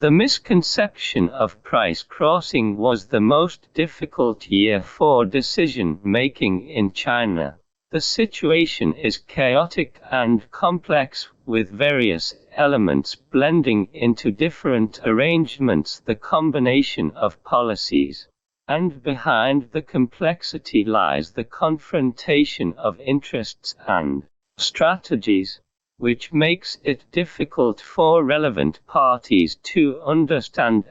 The misconception of price crossing was the most difficult year for decision-making in China. The situation is chaotic and complex, with various elements blending into different arrangements, the combination of policies. And behind the complexity lies the confrontation of interests and strategies, which makes it difficult for relevant parties to understand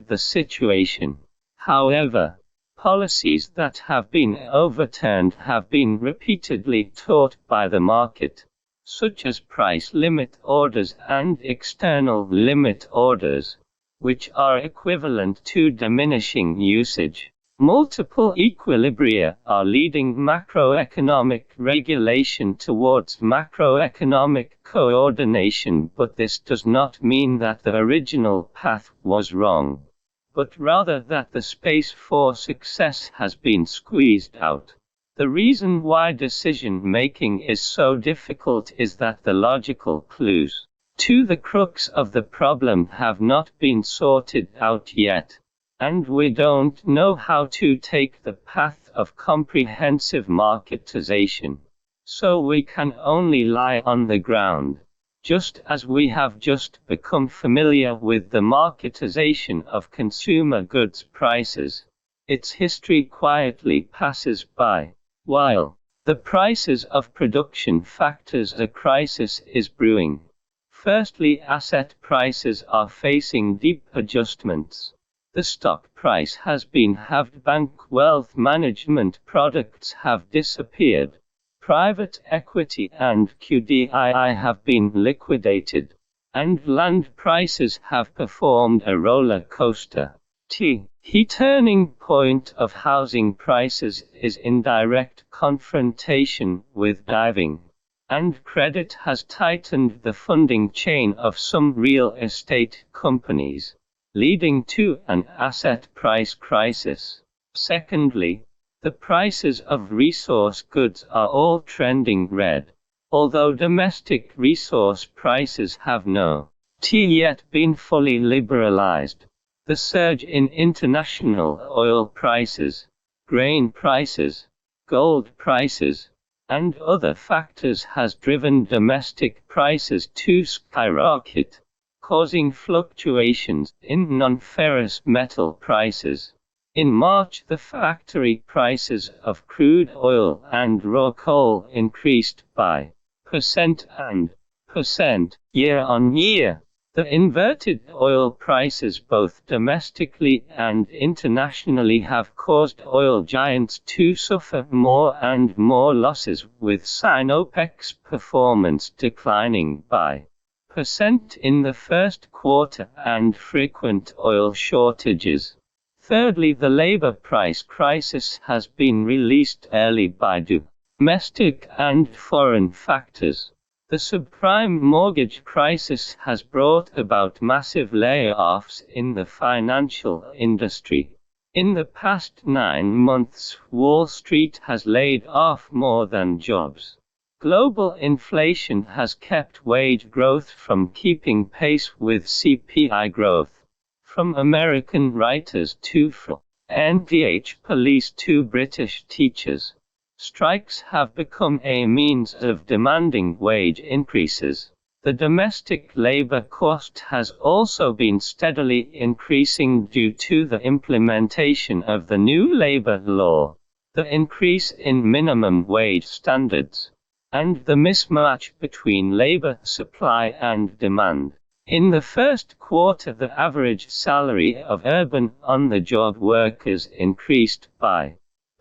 the situation. However, policies that have been overturned have been repeatedly taught by the market, such as price limit orders and external limit orders, which are equivalent to diminishing usage. Multiple equilibria are leading macroeconomic regulation towards macroeconomic coordination, but this does not mean that the original path was wrong, but rather that the space for success has been squeezed out. The reason why decision-making is so difficult is that the logical clues to the crux of the problem have not been sorted out yet, and we don't know how to take the path of comprehensive marketization. So we can only lie on the ground, just as we have just become familiar with the marketization of consumer goods prices. Its history quietly passes by, while the prices of production factors a crisis is brewing. Firstly, asset prices are facing deep adjustments. The stock price has been halved, bank wealth management products have disappeared, private equity and QDII have been liquidated, and land prices have performed a roller coaster. The turning point of housing prices is in direct confrontation with diving, and credit has tightened the funding chain of some real estate companies, leading to an asset price crisis. Secondly, the prices of resource goods are all trending red, although domestic resource prices have not yet been fully liberalized. The surge in international oil prices, grain prices, gold prices, and other factors has driven domestic prices to skyrocket, causing fluctuations in non-ferrous metal prices. In March, the factory prices of crude oil and raw coal increased by % year on year. The inverted oil prices both domestically and internationally have caused oil giants to suffer more and more losses, with Sinopec's performance declining by % in the first quarter and frequent oil shortages. Thirdly, the labor price crisis has been released early by domestic and foreign factors. The subprime mortgage crisis has brought about massive layoffs in the financial industry. In the past 9 months, Wall Street has laid off more than jobs. Global inflation has kept wage growth from keeping pace with CPI growth. From American writers to NDH police to British teachers, strikes have become a means of demanding wage increases. The domestic labor cost has also been steadily increasing due to the implementation of the new labor law, the increase in minimum wage standards, and the mismatch between labor supply and demand. In the first quarter, the average salary of urban on-the-job workers increased by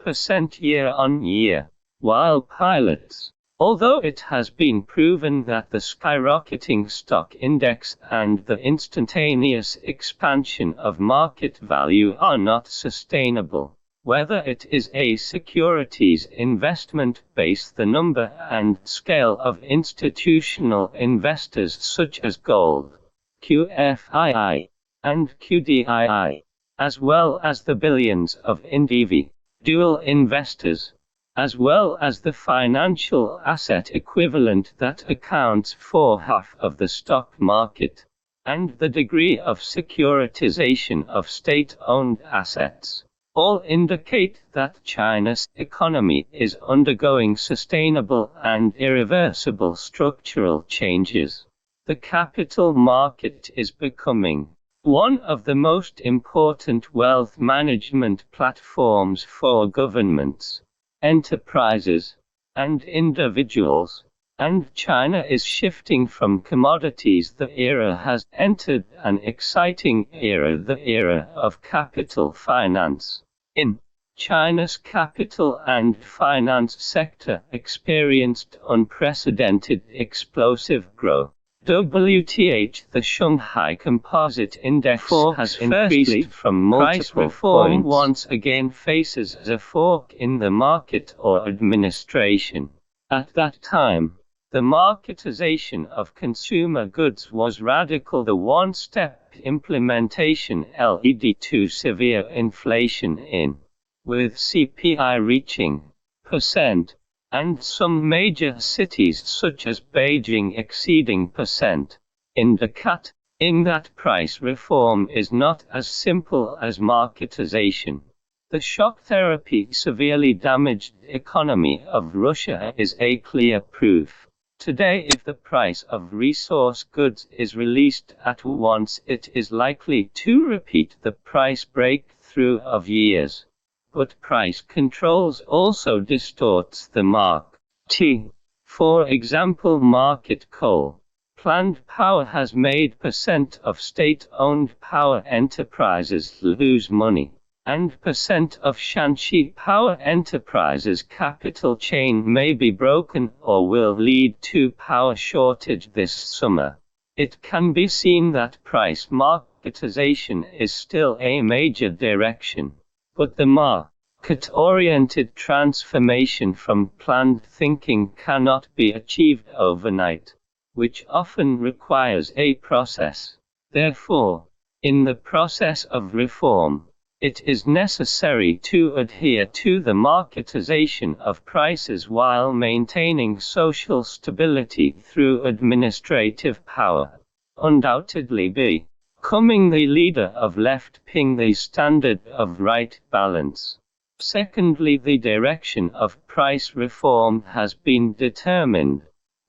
% year on year, while pilots, although it has been proven that the skyrocketing stock index and the instantaneous expansion of market value are not sustainable, whether it is a securities investment base, the number and scale of institutional investors such as gold, QFII, and QDII, as well as the billions of individual investors, as well as the financial asset equivalent that accounts for half of the stock market, and the degree of securitization of state-owned assets all indicate that China's economy is undergoing sustainable and irreversible structural changes. The capital market is becoming one of the most important wealth management platforms for governments, enterprises, and individuals, and China is shifting from commodities. The era has entered an exciting era, the era of capital finance. In China's capital and finance sector experienced unprecedented explosive growth. WTH, the Shanghai Composite Index, has increased from multiple reform points. Once again faces a fork in the market or administration. At that time, the marketization of consumer goods was radical. The one-step implementation led to severe inflation with CPI reaching %, and some major cities such as Beijing exceeding %. In that price reform is not as simple as marketization. The shock therapy severely damaged economy of Russia is a clear proof. Today, if the price of resource goods is released at once, it is likely to repeat the price breakthrough of years. But price controls also distorts the market. For example, market coal plant power has made % of state-owned power enterprises lose money, and % of Shanxi power enterprises' capital chain may be broken or will lead to power shortage this summer. It can be seen that price marketization is still a major direction. But the market-oriented transformation from planned thinking cannot be achieved overnight, which often requires a process. Therefore, in the process of reform, it is necessary to adhere to the marketization of prices while maintaining social stability through administrative power. Undoubtedly, becoming the leader of left-ping the standard of right balance. Secondly, the direction of price reform has been determined,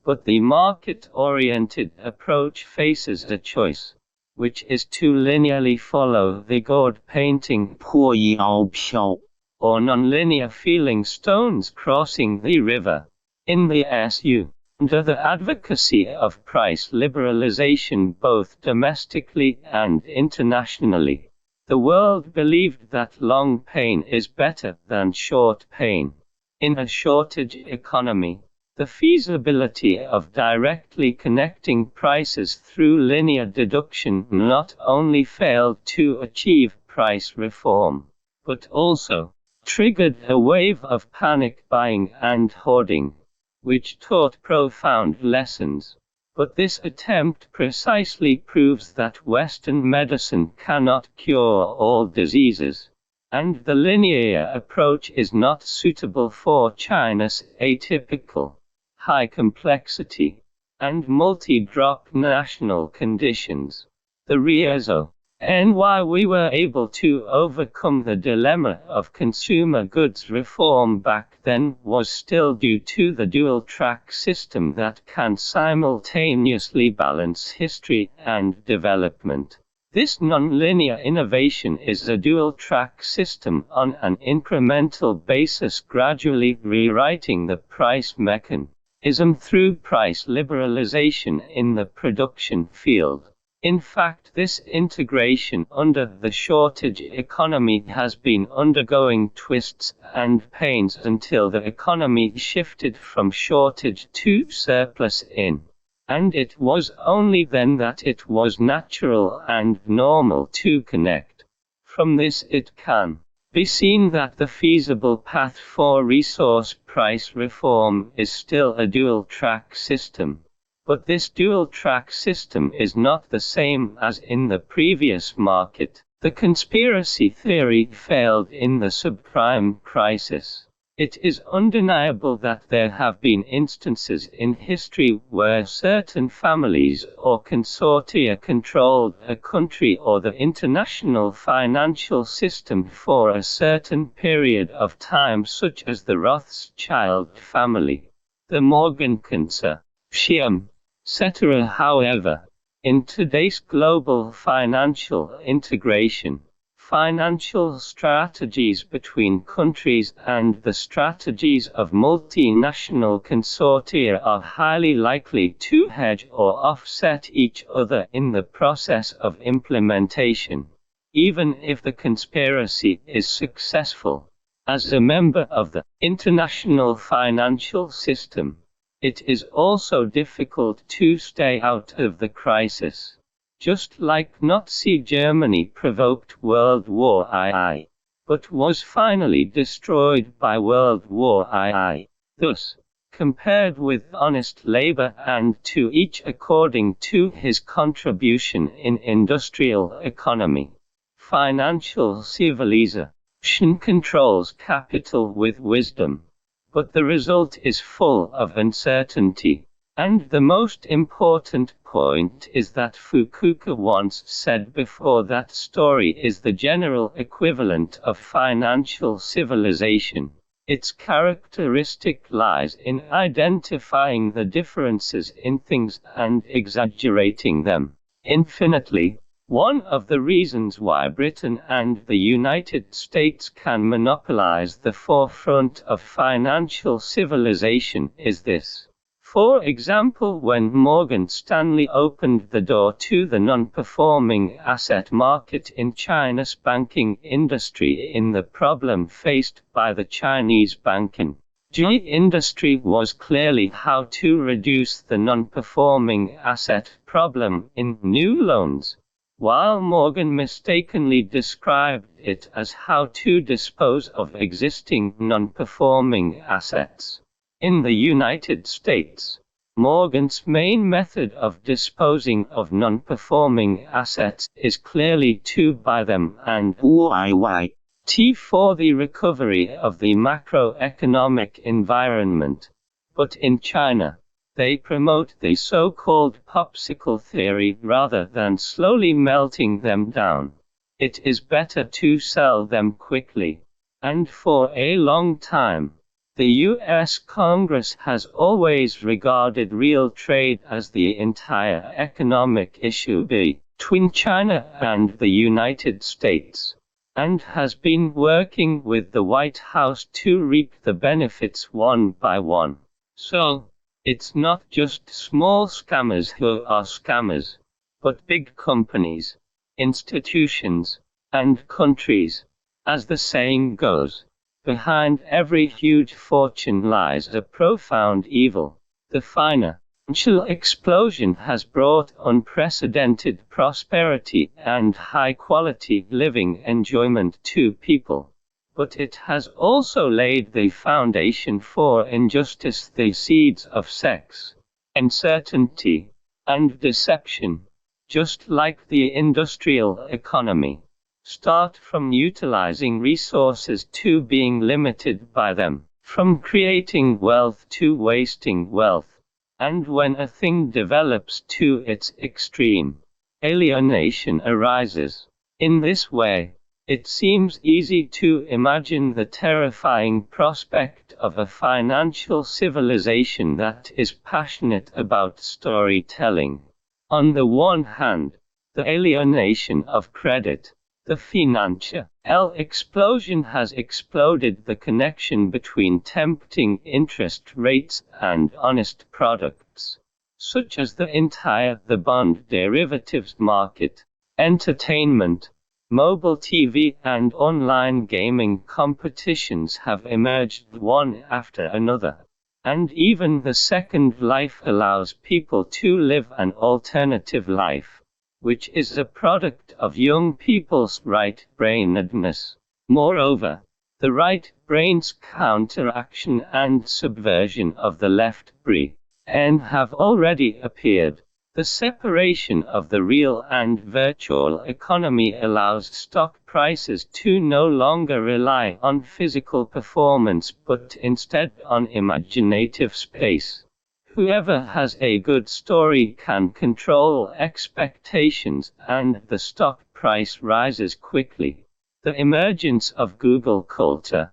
but the market-oriented approach faces a choice, which is to linearly follow the god painting or nonlinear feeling stones crossing the river. In the SU, under the advocacy of price liberalization both domestically and internationally, the world believed that long pain is better than short pain. In a shortage economy, the feasibility of directly connecting prices through linear deduction not only failed to achieve price reform, but also triggered a wave of panic buying and hoarding, which taught profound lessons. But this attempt precisely proves that Western medicine cannot cure all diseases, and the linear approach is not suitable for China's atypical, high complexity, and multi-drop national conditions. The reason why we were able to overcome the dilemma of consumer goods reform back then was still due to the dual-track system that can simultaneously balance history and development. This non-linear innovation is a dual-track system on an incremental basis, gradually rewriting the price mechanism through price liberalization in the production field. In fact, this integration under the shortage economy has been undergoing twists and pains until the economy shifted from shortage to surplus and it was only then that it was natural and normal to connect. From this it can be seen that the feasible path for resource price reform is still a dual-track system. But this dual-track system is not the same as in the previous market. The conspiracy theory failed in the subprime crisis. It is undeniable that there have been instances in history where certain families or consortia controlled a country or the international financial system for a certain period of time, such as the Rothschild family, the Morgan Consortium, etc. However, in today's global financial integration, financial strategies between countries and the strategies of multinational consortia are highly likely to hedge or offset each other in the process of implementation, even if the conspiracy is successful. As a member of the international financial system, it is also difficult to stay out of the crisis. Just like Nazi Germany provoked World War II, but was finally destroyed by World War II. Thus, compared with honest labor and to each according to his contribution in industrial economy, financial civilization controls capital with wisdom, but the result is full of uncertainty. And the most important point is that Fukuoka once said before that story is the general equivalent of financial civilization. Its characteristic lies in identifying the differences in things and exaggerating them infinitely. One of the reasons why Britain and the United States can monopolize the forefront of financial civilization is this. For example, when Morgan Stanley opened the door to the non-performing asset market in China's banking industry in the problem faced by the Chinese banking industry was clearly how to reduce the non-performing asset problem in new loans, while Morgan mistakenly described it as how to dispose of existing non-performing assets. In the United States, Morgan's main method of disposing of non-performing assets is clearly to buy them and for the recovery of the macroeconomic environment. But in China, they promote the so-called popsicle theory rather than slowly melting them down. It is better to sell them quickly, and for a long time. The U.S. Congress has always regarded real trade as the entire economic issue between China and the United States, and has been working with the White House to reap the benefits one by one. So, it's not just small scammers who are scammers, but big companies, institutions, and countries. As the saying goes, behind every huge fortune lies a profound evil. The financial explosion has brought unprecedented prosperity and high-quality living enjoyment to people. But it has also laid the foundation for injustice, the seeds of sex, uncertainty, and deception, just like the industrial economy. Start from utilizing resources to being limited by them, from creating wealth to wasting wealth. And when a thing develops to its extreme, alienation arises. In this way, it seems easy to imagine the terrifying prospect of a financial civilization that is passionate about storytelling. On the one hand, the alienation of credit. The financial explosion has exploded the connection between tempting interest rates and honest products, such as the bond derivatives market, entertainment, mobile TV and online gaming competitions have emerged one after another, and even the Second Life allows people to live an alternative life, which is a product of young people's right-brainedness. Moreover, the right brain's counteraction and subversion of the left brain have already appeared. The separation of the real and virtual economy allows stock prices to no longer rely on physical performance but instead on imaginative space. Whoever has a good story can control expectations, and the stock price rises quickly. The emergence of Google culture,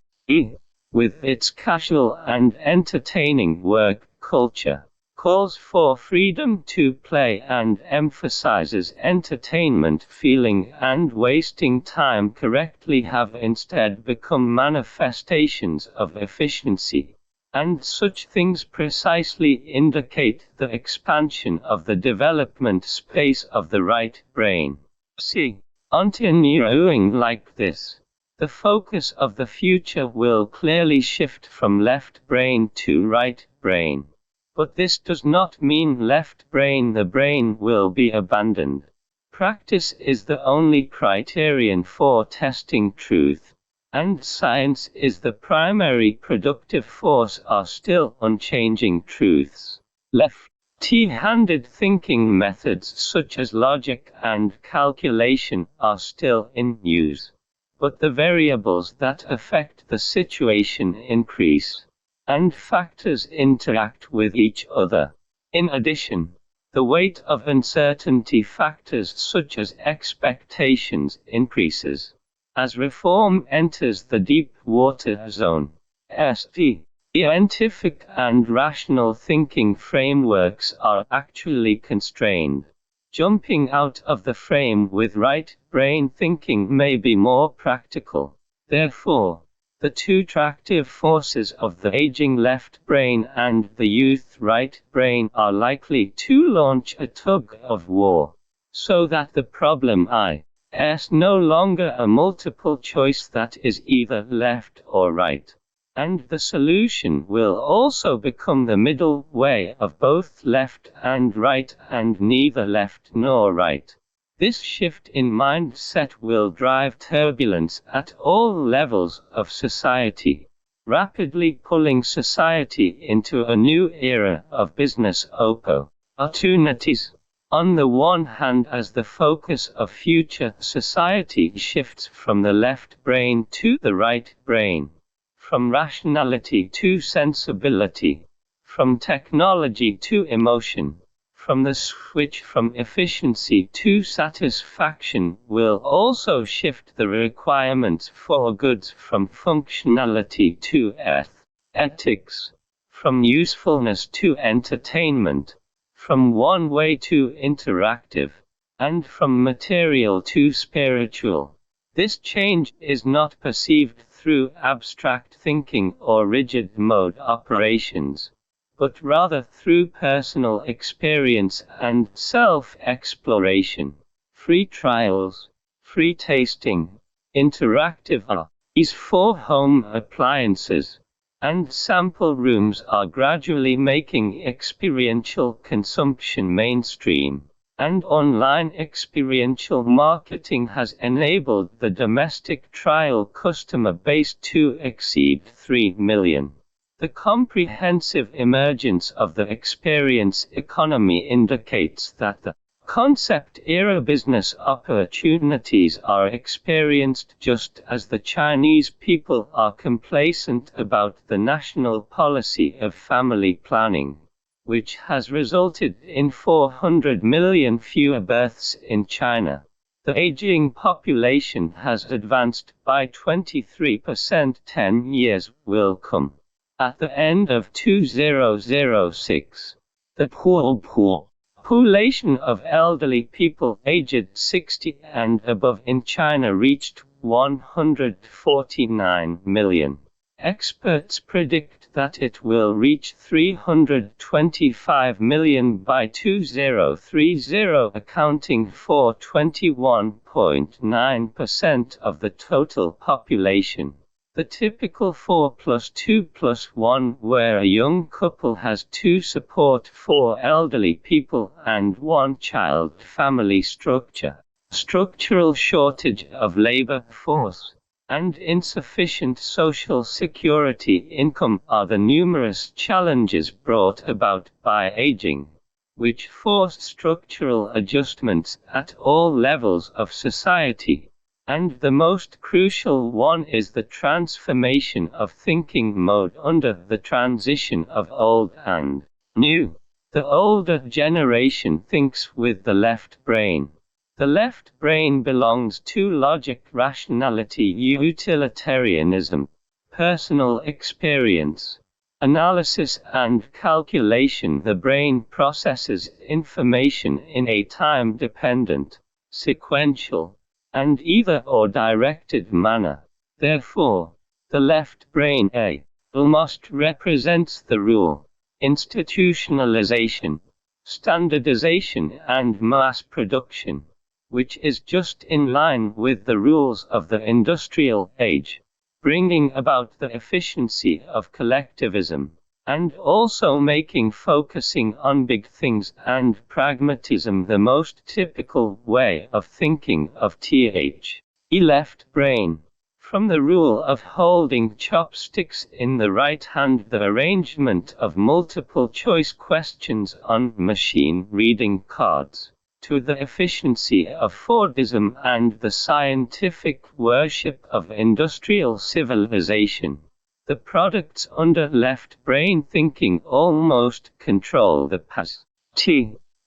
with its casual and entertaining work culture, calls for freedom to play and emphasizes entertainment. Feeling and wasting time correctly have instead become manifestations of efficiency. And such things precisely indicate the expansion of the development space of the right brain. See, continuing like this, the focus of the future will clearly shift from left brain to right brain. But this does not mean left brain. The brain will be abandoned. Practice is the only criterion for testing truth, and science is the primary productive force are still unchanging truths. Left-handed thinking methods such as logic and calculation are still in use, but the variables that affect the situation increase, and factors interact with each other. In addition, the weight of uncertainty factors such as expectations increases. As reform enters the deep water zone, scientific and rational thinking frameworks are actually constrained. Jumping out of the frame with right brain thinking may be more practical. Therefore, the two tractive forces of the aging left brain and the youth right brain are likely to launch a tug of war, so that the problem is no longer a multiple choice that is either left or right, and the solution will also become the middle way of both left and right and neither left nor right. This shift in mindset will drive turbulence at all levels of society, rapidly pulling society into a new era of business opportunities. On the one hand, as the focus of future society shifts from the left brain to the right brain, from rationality to sensibility, from technology to emotion, from the switch from efficiency to satisfaction will also shift the requirements for goods from functionality to ethics, from usefulness to entertainment, from one-way to interactive, and from material to spiritual. This change is not perceived through abstract thinking or rigid mode operations, but rather through personal experience and self-exploration. Free trials, free tasting, interactive is for home appliances, and sample rooms are gradually making experiential consumption mainstream, and online experiential marketing has enabled the domestic trial customer base to exceed 3 million. The comprehensive emergence of the experience economy indicates that the concept-era business opportunities are experienced just as the Chinese people are complacent about the national policy of family planning, which has resulted in 400 million fewer births in China. The aging population has advanced by 23%. 10 years will come. At the end of 2006, the population of elderly people aged 60 and above in China reached 149 million. Experts predict that it will reach 325 million by 2030, accounting for 21.9% of the total population. The typical 4+2+1, where a young couple has to support 4 elderly people and 1 child family structure, structural shortage of labor force, and insufficient social security income are the numerous challenges brought about by aging. which force structural adjustments at all levels of society. And the most crucial one is the transformation of thinking mode under the transition of old and new. The older generation thinks with the left brain. The left brain belongs to logic, rationality, utilitarianism, personal experience, analysis and calculation. The brain processes information in a time-dependent, sequential, and either-or directed manner. Therefore, the left brain almost represents the rule, institutionalization, standardization and mass production, which is just in line with the rules of the industrial age, bringing about the efficiency of collectivism, and also making focusing on big things and pragmatism the most typical way of thinking of the left brain. From the rule of holding chopsticks in the right hand, the arrangement of multiple choice questions on machine reading cards, to the efficiency of Fordism and the scientific worship of industrial civilization. The products under left brain thinking almost control the past.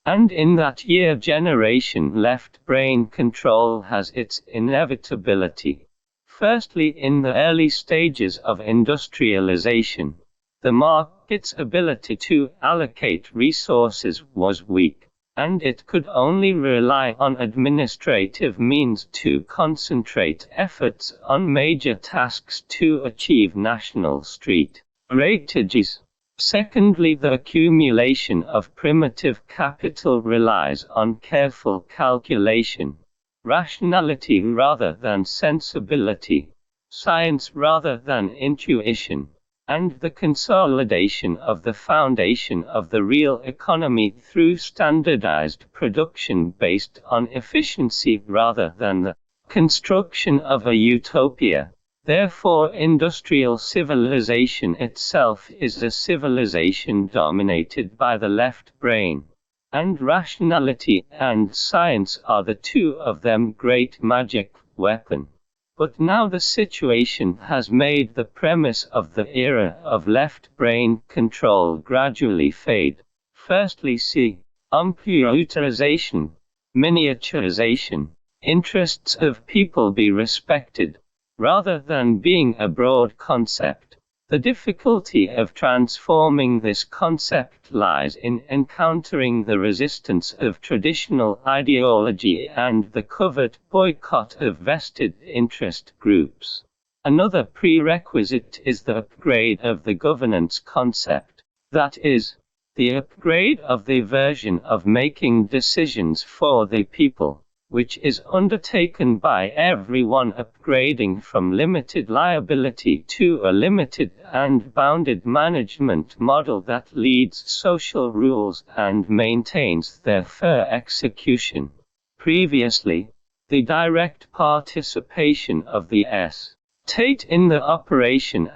And in that year generation, left brain control has its inevitability. Firstly, in the early stages of industrialization, the market's ability to allocate resources was weak, and it could only rely on administrative means to concentrate efforts on major tasks to achieve national street rateages. Secondly, the accumulation of primitive capital relies on careful calculation, rationality rather than sensibility, science rather than intuition, and the consolidation of the foundation of the real economy through standardized production based on efficiency rather than the construction of a utopia. Therefore, industrial civilization itself is a civilization dominated by the left brain, and rationality and science are the two of them great magic weapon. But now the situation has made the premise of the era of left brain control gradually fade. Firstly, computerization, miniaturization, interests of people be respected, rather than being a broad concept. The difficulty of transforming this concept lies in encountering the resistance of traditional ideology and the covert boycott of vested interest groups. Another prerequisite is the upgrade of the governance concept, that is, the upgrade of the version of making decisions for the people, which is undertaken by everyone, upgrading from limited liability to a limited and bounded management model that leads social rules and maintains their fair execution. Previously, the direct participation of the state in the operation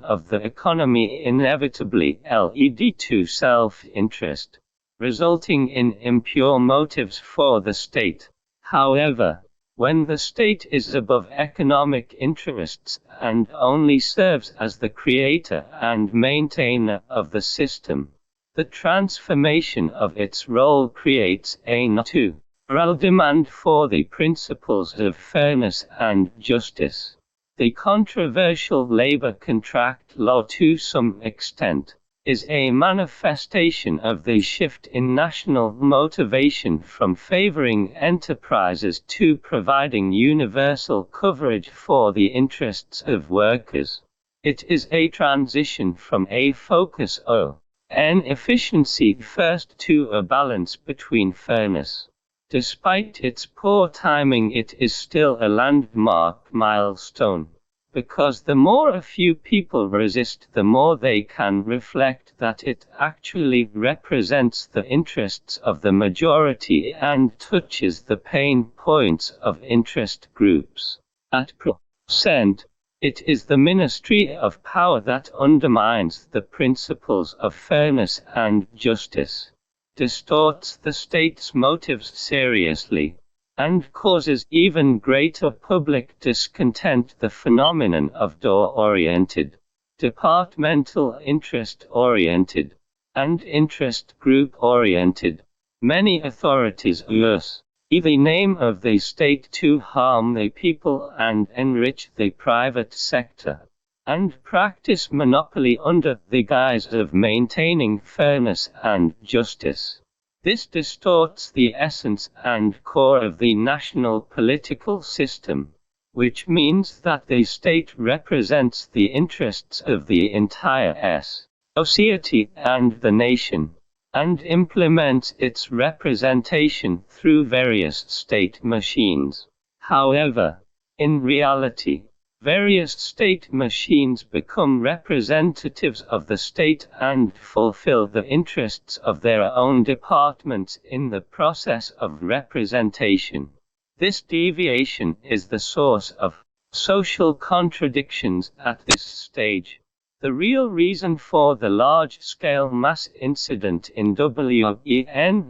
of the economy inevitably led to self-interest, resulting in impure motives for the state. However, when the state is above economic interests and only serves as the creator and maintainer of the system, the transformation of its role creates a natural demand for the principles of fairness and justice. The controversial labor contract law, to some extent, is a manifestation of the shift in national motivation from favoring enterprises to providing universal coverage for the interests of workers. It is a transition from a focus on efficiency first to a balance between fairness. Despite its poor timing, it is still a landmark milestone, because the more a few people resist, the more they can reflect that it actually represents the interests of the majority and touches the pain points of interest groups. At present, it is the ministry of power that undermines the principles of fairness and justice. distorts the state's motives seriously, and causes even greater public discontent. The phenomenon of door-oriented, departmental interest-oriented, and interest group-oriented. Many authorities use the name of the state to harm the people and enrich the private sector, and practice monopoly under the guise of maintaining fairness and justice. This distorts the essence and core of the national political system, which means that the state represents the interests of the entire society and the nation, and implements its representation through various state machines. However, in reality, various state machines become representatives of the state and fulfill the interests of their own departments in the process of representation. This deviation is the source of social contradictions at this stage. The real reason for the large-scale mass incident in Wengan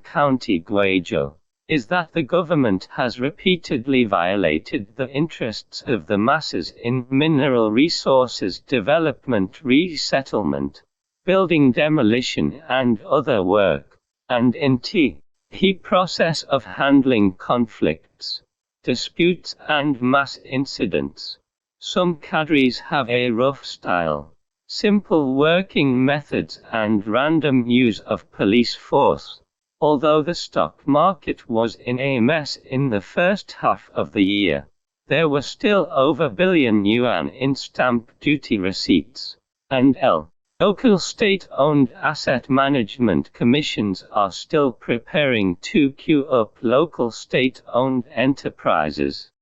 County, Guizhou, is that the government has repeatedly violated the interests of the masses in mineral resources development, resettlement, building demolition and other work, and in the process of handling conflicts, disputes and mass incidents. Some cadres have a rough style, simple working methods and random use of police force. Although the stock market was in a mess in the first half of the year, there were still over billion yuan in stamp duty receipts, and local state-owned asset management commissions are still preparing to queue up local state-owned enterprises.